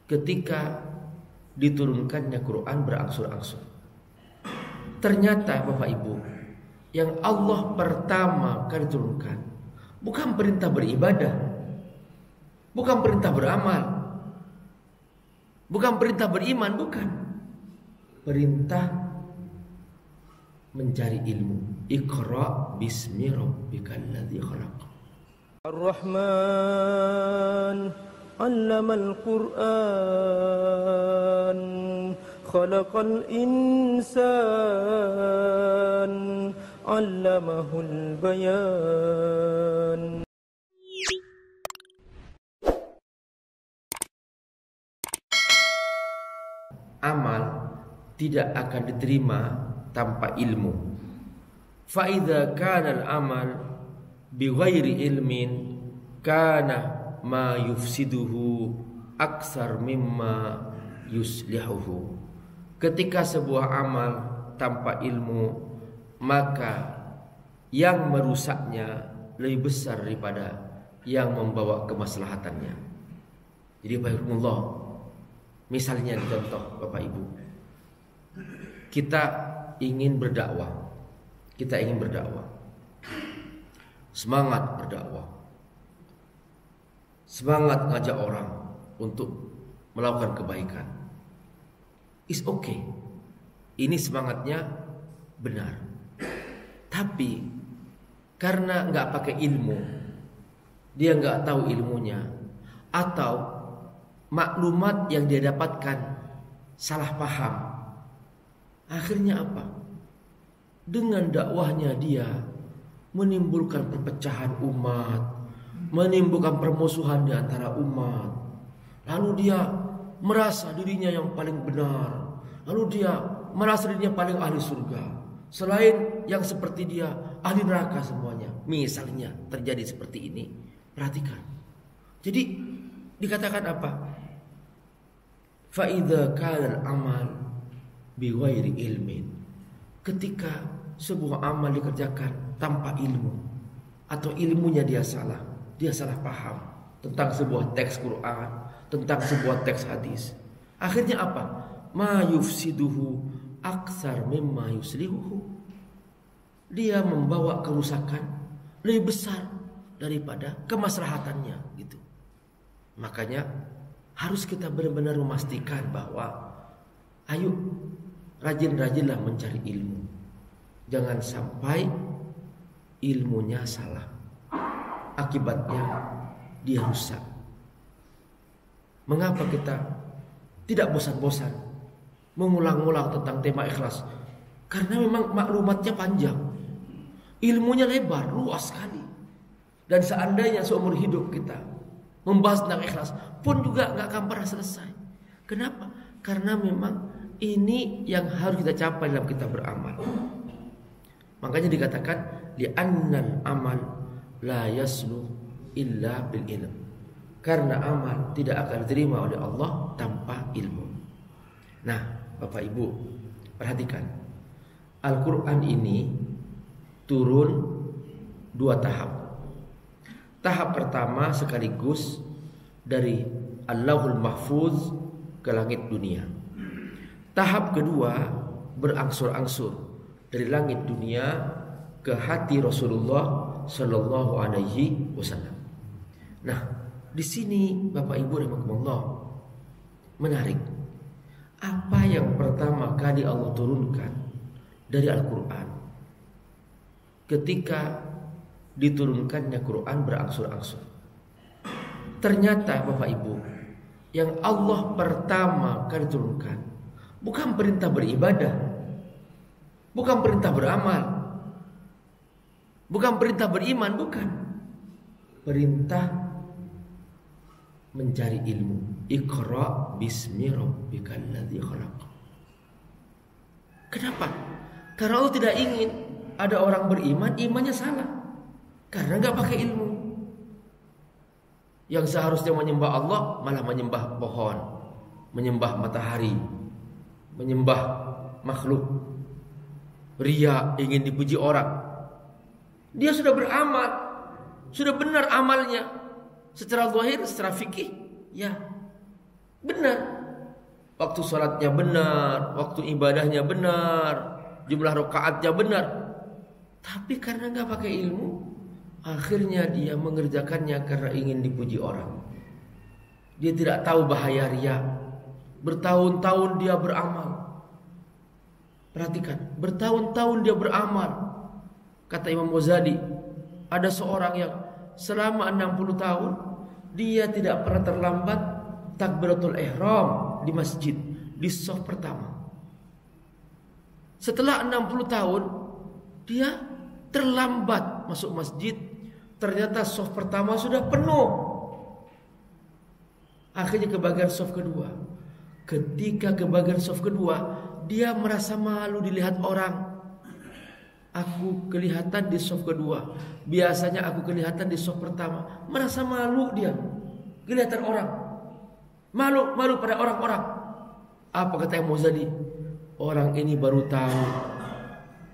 ketika diturunkannya Quran berangsur-angsur. Ternyata Bapak Ibu, yang Allah pertama kali turunkan bukan perintah beribadah, bukan perintah beramal, bukan perintah beriman, bukan. Perintah mencari ilmu. Iqra bismi rabbikal ladzi khalaq. Ar-Rahman 'allamal Qur'an, khalaqal insan, 'allamahul bayan. Amal tidak akan diterima tanpa ilmu. Fa idza kana al-amal bighairi ilmin kana ma yufsiduhu aksar mimma yuslihuhu. Ketika sebuah amal tanpa ilmu, maka yang merusaknya lebih besar daripada yang membawa kemaslahatannya. Jadi baiklah, misalnya contoh Bapak Ibu, kita ingin berdakwah, semangat berdakwah, semangat ngajak orang untuk melakukan kebaikan. It's okay, ini semangatnya benar. Tapi karena nggak pakai ilmu, dia nggak tahu ilmunya, atau maklumat yang dia dapatkan salah paham, akhirnya apa? Dengan dakwahnya dia menimbulkan perpecahan umat, menimbulkan permusuhan di antara umat. Lalu dia merasa dirinya yang paling benar, lalu dia merasa dirinya paling ahli surga. Selain yang seperti dia ahli neraka semuanya. Misalnya terjadi seperti ini, perhatikan. Jadi dikatakan apa? Fa idza kana al-amal bighairi ilmin. Ketika sebuah amal dikerjakan tanpa ilmu, atau ilmunya dia salah paham tentang sebuah teks Quran, tentang sebuah teks hadis, akhirnya apa? Ma yufsiduhu aksar mimma yuslihuhu. Dia membawa kerusakan lebih besar daripada kemaslahatannya gitu. Makanya harus kita benar-benar memastikan bahwa ayo rajin-rajinlah mencari ilmu. Jangan sampai ilmunya salah, akibatnya dia rusak. Mengapa kita tidak bosan-bosan mengulang-ulang tentang tema ikhlas? Karena memang maklumatnya panjang, ilmunya lebar, luas sekali. Dan seandainya seumur hidup kita membahas tentang ikhlas pun juga gak akan pernah selesai. Kenapa? Karena memang ini yang harus kita capai dalam kita beramal. Makanya dikatakan li'annal amal la yaslu illa bil ilm. Karena amal tidak akan diterima oleh Allah tanpa ilmu. Nah, Bapak Ibu, perhatikan. Al-Quran ini turun 2 tahap. Tahap pertama sekaligus dari Allahul Mahfuz ke langit dunia. Tahap kedua berangsur-angsur dari langit dunia ke hati Rasulullah Sallallahu Alaihi Wasallam. Nah, di sini Bapak Ibu rahimakumullah, menarik. Apa yang pertama kali Allah turunkan dari Al-Quran? Ketika diturunkannya Quran berangsur-angsur, ternyata Bapak Ibu, yang Allah pertama kali turunkan bukan perintah beribadah, bukan perintah beramal, bukan perintah beriman, bukan. Perintah mencari ilmu. Iqra bismi rabbikal ladzi khalaq. Kenapa? Karena Allah tidak ingin ada orang beriman, imannya salah, karena gak pakai ilmu. Yang seharusnya menyembah Allah malah menyembah pohon, menyembah matahari, menyembah makhluk. Ria, ingin dipuji orang. Dia sudah beramal, sudah benar amalnya secara zahir, secara fikih, ya. benar. Waktu sholatnya benar, waktu ibadahnya benar, jumlah rakaatnya benar. Tapi karena nggak pakai ilmu, akhirnya dia mengerjakannya karena ingin dipuji orang. Dia tidak tahu bahaya riya. Bertahun-tahun dia beramal. Perhatikan, bertahun-tahun dia beramal. Kata Imam Ghazali, ada seorang yang selama 60 tahun dia tidak pernah terlambat takbiratul ihram di masjid, di shaf pertama. Setelah 60 tahun dia terlambat masuk masjid, ternyata shaf pertama sudah penuh. Akhirnya ke bagian shaf kedua. Ketika ke bagian shaf kedua, dia merasa malu dilihat orang. Aku kelihatan di shaf kedua, biasanya aku kelihatan di shaf pertama. Merasa malu dia, kelihatan orang. Malu pada orang-orang. Apa kata Imam Ghazali? Orang ini baru tahu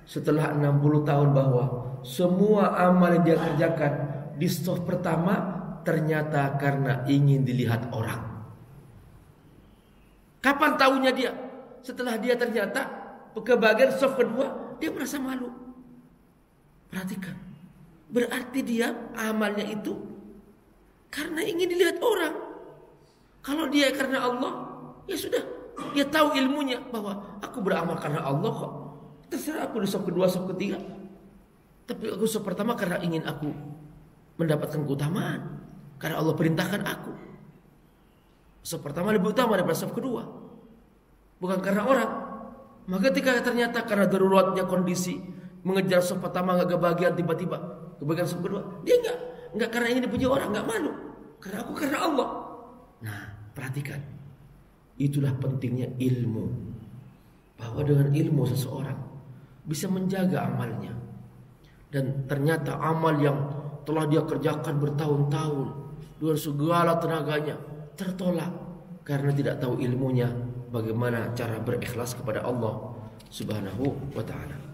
setelah 60 tahun bahwa semua amal yang dia kerjakan di shaf pertama ternyata karena ingin dilihat orang. Kapan tahunya dia? Setelah dia ternyata ke bagian shaf kedua, dia merasa malu. Perhatikan, berarti dia amalnya itu karena ingin dilihat orang. Kalau dia karena Allah, ya sudah, dia tahu ilmunya bahwa aku beramal karena Allah kok. Terserah aku di shaf kedua, shaf ketiga. Tapi aku shaf pertama karena ingin aku mendapatkan keutamaan, karena Allah perintahkan aku. Shaf pertama lebih utama daripada shaf kedua, bukan karena orang. Maka ketika ternyata karena daruratnya kondisi mengejar shaf pertama nggak kebagian, tiba-tiba kebagian shaf kedua, dia nggak karena ingin dipuji orang, nggak malu, karena aku karena Allah. Nah, perhatikan, itulah pentingnya ilmu, bahwa dengan ilmu seseorang bisa menjaga amalnya. Dan ternyata amal yang telah dia kerjakan bertahun-tahun dengan segala tenaganya tertolak karena tidak tahu ilmunya bagaimana cara berikhlas kepada Allah Subhanahu wa ta'ala.